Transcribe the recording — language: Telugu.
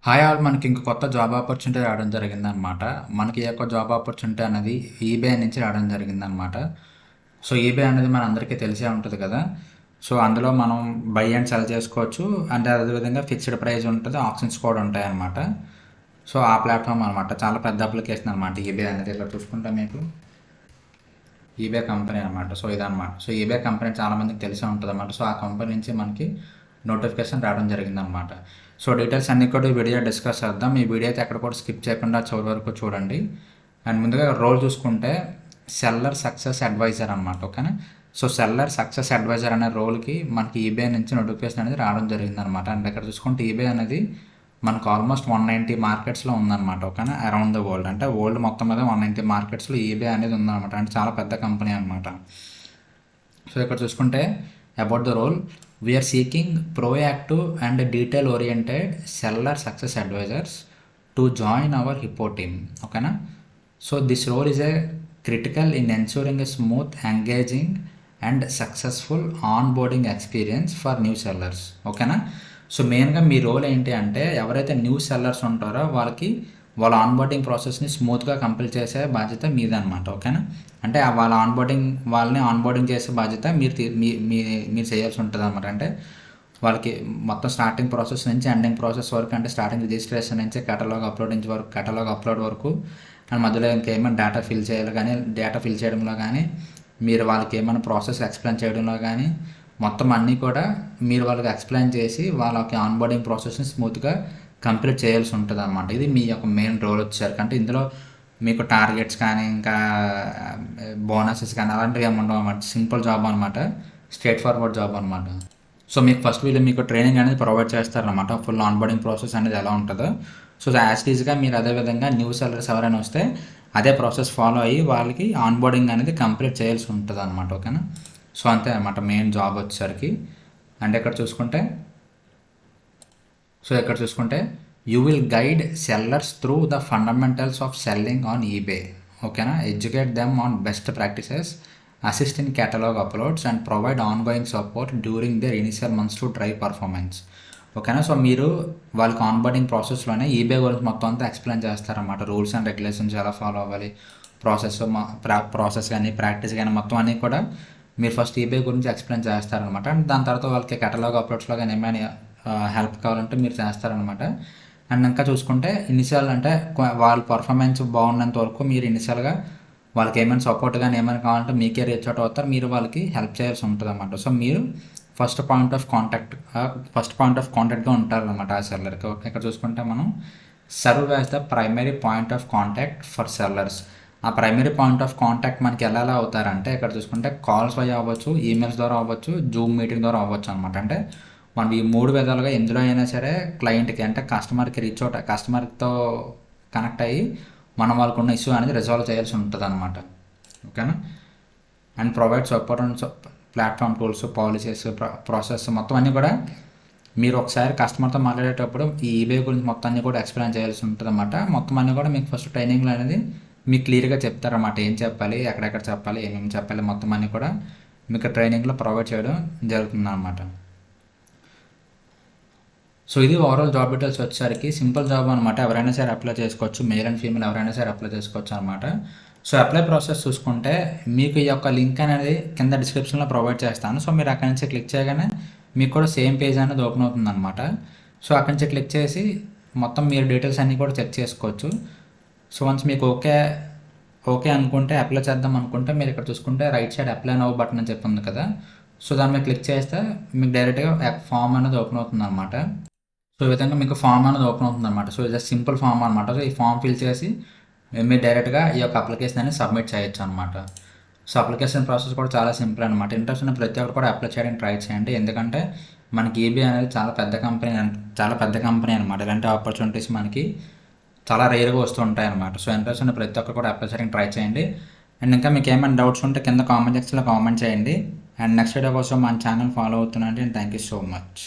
హాయ్ ఆల్ మనకి ఇంక కొత్త జాబ్ ఆపర్చునిటీ రావడం జరిగిందనమాట. మనకి ఈ యొక్క జాబ్ ఆపర్చునిటీ అనేది ఈబే నుంచి రావడం జరిగిందనమాట. సో ఈబే అనేది మనందరికీ తెలిసే ఉంటది కదా! సో అందులో మనం బై అండ్ సెల్ చేసుకోవచ్చు. అండ్ అదేవిధంగా ఫిక్స్డ్ ప్రైస్ ఉంటది. ఆప్షన్స్ కూడా ఉంటాయన్నమాట. సో ఆ ప్లాట్‌ఫామ్ అనమాట. చాలా పెద్ద అప్లికేషన్ అనమాట ఈబే అనేది. ఇలా చూసుకుంటే మీకు ఈబే కంపెనీ అనమాట. సో ఇదనమాట. సో ఈబే కంపెనీ చాలా మందికి తెలిసే ఉంటదనమాట. సో ఆ కంపెనీ నుంచి మనకి నోటిఫికేషన్ రావడం జరిగిందనమాట. సో డీటెయిల్స్ అన్నీ కూడా ఈ వీడియో డిస్కస్ చేద్దాం. ఈ వీడియో అయితే ఎక్కడ కూడా స్కిప్ చేయకుండా చివరి వరకు చూడండి. అండ్ ముందుగా రోల్ చూసుకుంటే సెల్లర్ సక్సెస్ అడ్వైజర్ అనమాట. ఓకేనా. సో సెల్లర్ సక్సెస్ అడ్వైజర్ అనే రోల్కి మనకి ఈబే నుంచి నోటిఫికేషన్ అనేది రావడం జరిగిందనమాట. అండ్ ఇక్కడ చూసుకుంటే ఈబే అనేది మనకు ఆల్మోస్ట్ 190 మార్కెట్స్లో ఉందన్నమాట. ఓకేనా. అరౌండ్ ద వరల్డ్ అంటే వరల్డ్ మొత్తం మీద 190 మార్కెట్స్లో ఈబే అనేది ఉందన్నమాట. అంటే చాలా పెద్ద కంపెనీ అనమాట. సో ఇక్కడ చూసుకుంటే about the role we are seeking proactive and detail oriented seller success advisors to join our hippo team. ఓకేనా. So this role is a critical in ensuring a smooth engaging and successful on boarding experience for new sellers. ఓకేనా. సో మెయిన్గా మీ రోల్ ఏంటి అంటే ఎవరైతే న్యూ సెల్లర్స్ ఉంటారో వాళ్ళకి వాళ్ళ ఆన్బోర్డింగ్ ప్రాసెస్ని స్మూత్గా కంప్లీట్ చేసే బాధ్యత మీదనమాట. ఓకేనా. అంటే వాళ్ళ వాళ్ళని ఆన్బోర్డింగ్ చేసే బాధ్యత మీరు చేయాల్సి ఉంటుంది అనమాట. అంటే వాళ్ళకి మొత్తం స్టార్టింగ్ ప్రాసెస్ నుంచి ఎండింగ్ ప్రాసెస్ వరకు, అంటే స్టార్టింగ్ రిజిస్ట్రేషన్ నుంచి కేటలాగ్ అప్లోడ్ వరకు అండ్ మధ్యలో ఇంకేమైనా డేటా ఫిల్ చేయాలి కానీ, డేటా ఫిల్ చేయడంలో కానీ, మీరు వాళ్ళకి ఏమైనా ప్రాసెస్ ఎక్స్ప్లెయిన్ చేయడంలో కానీ మొత్తం అన్నీ కూడా మీరు వాళ్ళకి ఎక్స్ప్లెయిన్ చేసి వాళ్ళకి ఆన్బోర్డింగ్ ప్రాసెస్ని స్మూత్గా కంప్లీట్ చేయాల్సి ఉంటుంది అనమాట. ఇది మీ యొక్క మెయిన్ రోల్ వచ్చేసరికి. అంటే ఇందులో మీకు టార్గెట్స్ కానీ ఇంకా బోనసెస్ కానీ అలాంటివి ఏమి ఉండవు అనమాట. సింపుల్ జాబ్ అనమాట. స్ట్రేట్ ఫార్వర్డ్ జాబ్ అనమాట. సో మీకు ఫస్ట్ వీళ్ళు మీకు ట్రైనింగ్ అనేది ప్రొవైడ్ చేస్తారనమాట. ఫుల్ ఆన్బోర్డింగ్ ప్రాసెస్ అనేది ఎలా ఉంటుందో. సో యాజ్ ఈజ్గా మీరు అదేవిధంగా న్యూ సెల్లర్స్ ఎవరైనా వస్తే అదే ప్రాసెస్ ఫాలో అయ్యి వాళ్ళకి ఆన్బోర్డింగ్ అనేది కంప్లీట్ చేయాల్సి ఉంటుంది అనమాట. ఓకేనా. సో అంతే అనమాట మెయిన్ జాబ్ వచ్చేసరికి. అంటే ఇక్కడ చూసుకుంటే you will guide sellers through the fundamentals of selling on eBay. ఓకేనా. Educate them on best practices, assist in catalogue uploads and provide ongoing support during their initial months to drive performance. ఓకేనా. సో మీరు వాళ్ళకి ఆన్బోర్డింగ్ ప్రాసెస్లోనే ఈబే గురించి మొత్తం అంతా ఎక్స్ప్లెయిన్ చేస్తారన్నమాట. రూల్స్ అండ్ రెగ్యులేషన్స్ ఎలా ఫాలో అవ్వాలి, ప్రాసెస్ కానీ ప్రాక్టీస్ కానీ మొత్తం అన్నీ కూడా మీరు ఫస్ట్ ఈబే గురించి ఎక్స్ప్లెయిన్ చేస్తారనమాట. అండ్ దాని తర్వాత వాళ్ళకి కేటలాగ్ అప్లోడ్స్లో కానీ ఏమైనా హెల్ప్ కావాలంటే మీరు చేస్తారనమాట. అండ్ ఇంకా చూసుకుంటే ఇనిషియల్ అంటే వాళ్ళ పర్ఫార్మెన్స్ బాగున్నంత వరకు మీరు ఇనిషియల్గా వాళ్ళకి ఏమైనా సపోర్ట్ కానీ ఏమైనా కావాలంటే మీకే రీచ్ అవుట్ అవుతారు, మీరు వాళ్ళకి హెల్ప్ చేయాల్సి ఉంటుంది అనమాట. సో మీరు ఫస్ట్ పాయింట్ ఆఫ్ కాంటాక్ట్గా ఉంటారనమాట ఆ సెల్లర్కి. ఇక్కడ చూసుకుంటే మనం serve as the primary point of contact for sellers. ఆ ప్రైమరీ పాయింట్ ఆఫ్ కాంటాక్ట్ మనకి ఎలా అవుతారంటే ఇక్కడ చూసుకుంటే కాల్స్ వల్ల అవ్వచ్చు, ఈమెయిల్స్ ద్వారా అవ్వచ్చు, జూమ్ మీటింగ్ ద్వారా అవ్వచ్చు అనమాట. అంటే మనం ఈ 3 విధాలుగా ఎందులో అయినా సరే క్లయింట్కి అంటే కస్టమర్కి రీచ్ అవుట్, కస్టమర్తో కనెక్ట్ అయ్యి మనం వాళ్ళకు ఉన్న ఇష్యూ అనేది రిజాల్వ్ చేయాల్సి ఉంటుంది అనమాట. ఓకేనా. And provide support and platform tools, policies, process మొత్తం అన్నీ కూడా మీరు ఒకసారి కస్టమర్తో మాట్లాడేటప్పుడు ఈ ఈబే గురించి మొత్తం అన్నీ కూడా ఎక్స్ప్లెయిన్ చేయాల్సి ఉంటుంది అనమాట. మొత్తం అన్నీ కూడా మీకు ఫస్ట్ ట్రైనింగ్లో అనేది మీకు క్లియర్గా చెప్తారన్నమాట. ఏం చెప్పాలి, ఎక్కడెక్కడ చెప్పాలి, ఏమేమి చెప్పాలి మొత్తం అన్నీ కూడా మీకు ట్రైనింగ్లో ప్రొవైడ్ చేయడం జరుగుతుంది అన్నమాట. సో ఇది ఓవరాల్ జాబ్ డీటెయిల్స్ వచ్చేసరికి సింపుల్ జాబ్ అనమాట. ఎవరైనా సరే అప్లై చేసుకోవచ్చు, మేల్ అండ్ ఫీమేల్ ఎవరైనా సరే అప్లై చేసుకోవచ్చు అనమాట. సో అప్లై ప్రాసెస్ చూసుకుంటే మీకు ఈ యొక్క లింక్ అనేది కింద డిస్క్రిప్షన్లో ప్రొవైడ్ చేస్తాను. సో మీరు అక్కడి నుంచి క్లిక్ చేయగానే మీకు కూడా సేమ్ పేజ్ అనేది ఓపెన్ అవుతుంది అనమాట. సో అక్కడి నుంచి క్లిక్ చేసి మొత్తం మీరు డీటెయిల్స్ అన్నీ కూడా చెక్ చేసుకోవచ్చు. సో వన్స్ మీకు ఓకే అనుకుంటే అప్లై చేద్దాం అనుకుంటే మీరు ఇక్కడ చూసుకుంటే right side apply now button అని చెప్పి ఉంది కదా. సో దాని మీద క్లిక్ చేస్తే మీకు డైరెక్ట్గా ఫామ్ అనేది ఓపెన్ అవుతుంది అనమాట. సో ఈ విధంగా మీకు ఫామ్ అనేది ఓపెన్ అవుతుంది అనమాట. సో ఇది సింపుల్ ఫామ్ అనమాట. సో ఈ ఫామ్ ఫిల్ చేసి మీరు డైరెక్ట్గా ఈ యొక్క అప్లికేషన్ అనేది సబ్మిట్ చేయొచ్చు అనమాట. సో అప్లికేషన్ ప్రాసెస్ కూడా చాలా సింపుల్ అనమాట. ఇంట్రెస్ట్ ఉన్న ప్రతి ఒక్కరు కూడా అప్లై చేయడానికి ట్రై చేయండి. ఎందుకంటే మనకి ఈబీ అనేది చాలా పెద్ద కంపెనీ అనమాట. ఇలాంటి ఆపర్చునిటీస్ మనకి చాలా రేర్గా వస్తూ ఉంటాయి అనమాట. సో ఇంట్రెస్ట్ ఉన్న ప్రతి ఒక్కరు కూడా అప్లై చేయడానికి ట్రై చేయండి. అండ్ ఇంకా మీకు ఏమైనా డౌట్స్ ఉంటే కింద కామెంట్ సెక్షన్లో కామెంట్ చేయండి. అండ్ నెక్స్ట్ వీడియో కోసం మన ఛానల్ ఫాలో అవుతున్నాండి. And thank you so much.